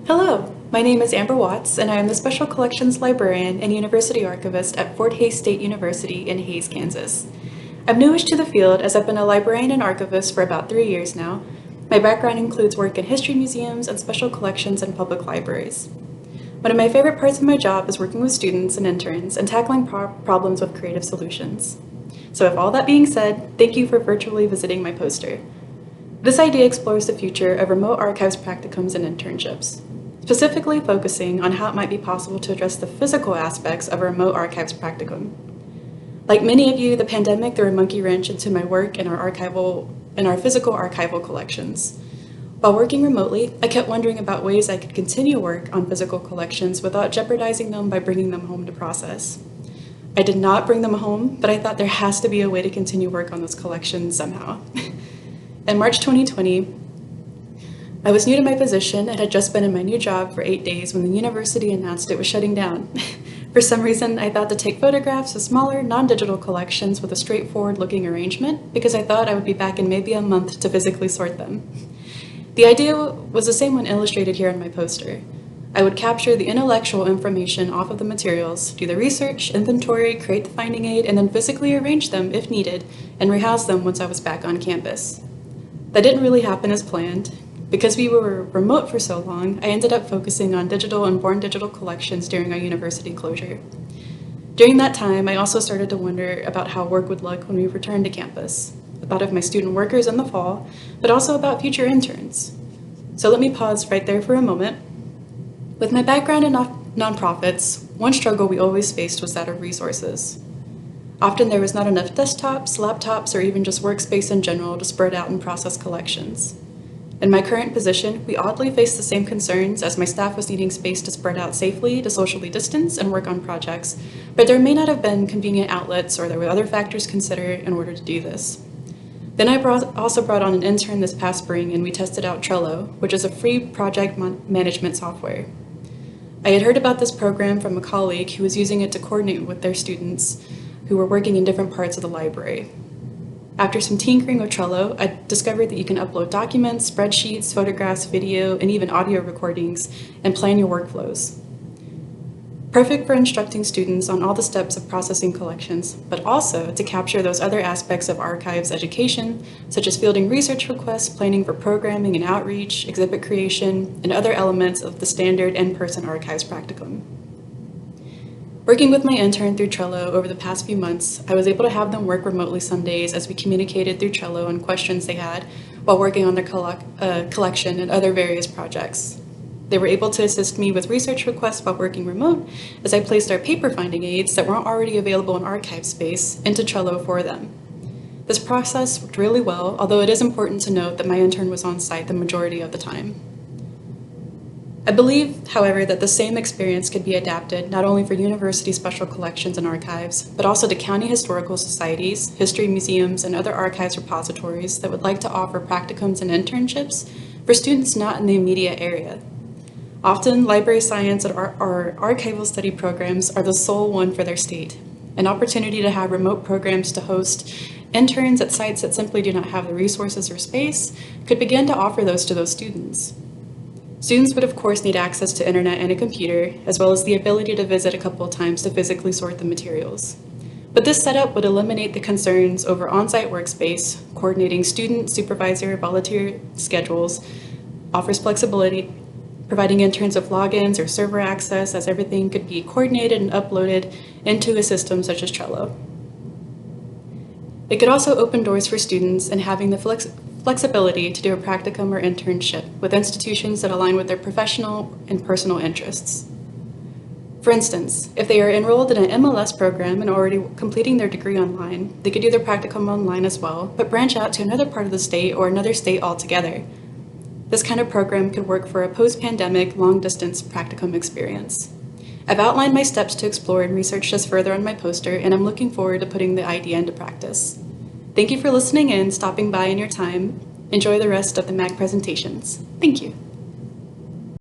Hello, my name is Amber Watts, and I am the Special Collections Librarian and University Archivist at Fort Hays State University in Hays, Kansas. I'm newish to the field as I've been a librarian and archivist for about 3 years now. My background includes work in history museums and special collections in public libraries. One of my favorite parts of my job is working with students and interns and tackling problems with creative solutions. So with all that being said, thank you for virtually visiting my poster. This idea explores the future of remote archives practicums and internships, specifically focusing on how it might be possible to address the physical aspects of a remote archives practicum. Like many of you, the pandemic threw a monkey wrench into my work in our physical archival collections. While working remotely, I kept wondering about ways I could continue work on physical collections without jeopardizing them by bringing them home to process. I did not bring them home, but I thought there has to be a way to continue work on those collections somehow. In March 2020, I was new to my position and had just been in my new job for 8 days when the university announced it was shutting down. For some reason, I thought to take photographs of smaller, non-digital collections with a straightforward-looking arrangement because I thought I would be back in maybe a month to physically sort them. The idea was the same one illustrated here on my poster. I would capture the intellectual information off of the materials, do the research, inventory, create the finding aid, and then physically arrange them if needed and rehouse them once I was back on campus. That didn't really happen as planned. Because we were remote for so long, I ended up focusing on digital and born digital collections during our university closure. During that time, I also started to wonder about how work would look when we returned to campus. I thought of my student workers in the fall, but also about future interns. So let me pause right there for a moment. With my background in nonprofits, one struggle we always faced was that of resources. Often there was not enough desktops, laptops, or even just workspace in general to spread out and process collections. In my current position, we oddly face the same concerns as my staff was needing space to spread out safely, to socially distance, and work on projects, but there may not have been convenient outlets or there were other factors considered in order to do this. Then I also brought on an intern this past spring and we tested out Trello, which is a free project management software. I had heard about this program from a colleague who was using it to coordinate with their students who were working in different parts of the library. After some tinkering with Trello, I discovered that you can upload documents, spreadsheets, photographs, video, and even audio recordings, and plan your workflows. Perfect for instructing students on all the steps of processing collections, but also to capture those other aspects of archives education, such as fielding research requests, planning for programming and outreach, exhibit creation, and other elements of the standard in-person archives practicum. Working with my intern through Trello over the past few months, I was able to have them work remotely some days as we communicated through Trello on questions they had while working on their collection and other various projects. They were able to assist me with research requests while working remote as I placed our paper finding aids that weren't already available in archive space into Trello for them. This process worked really well, although it is important to note that my intern was on site the majority of the time. I believe, however, that the same experience could be adapted not only for university special collections and archives, but also to county historical societies, history museums, and other archives repositories that would like to offer practicums and internships for students not in the immediate area. Often, library science or archival study programs are the sole one for their state. An opportunity to have remote programs to host interns at sites that simply do not have the resources or space could begin to offer those to those students. Students would of course need access to internet and a computer, as well as the ability to visit a couple of times to physically sort the materials. But this setup would eliminate the concerns over on-site workspace, coordinating student, supervisor, volunteer schedules, offers flexibility, providing interns with logins or server access as everything could be coordinated and uploaded into a system such as Trello. It could also open doors for students in having the flexibility to do a practicum or internship with institutions that align with their professional and personal interests. For instance, if they are enrolled in an MLS program and already completing their degree online, they could do their practicum online as well, but branch out to another part of the state or another state altogether. This kind of program could work for a post-pandemic, long-distance practicum experience. I've outlined my steps to explore and research this further on my poster, and I'm looking forward to putting the idea into practice. Thank you for listening in, stopping by in your time. Enjoy the rest of the MAC presentations. Thank you.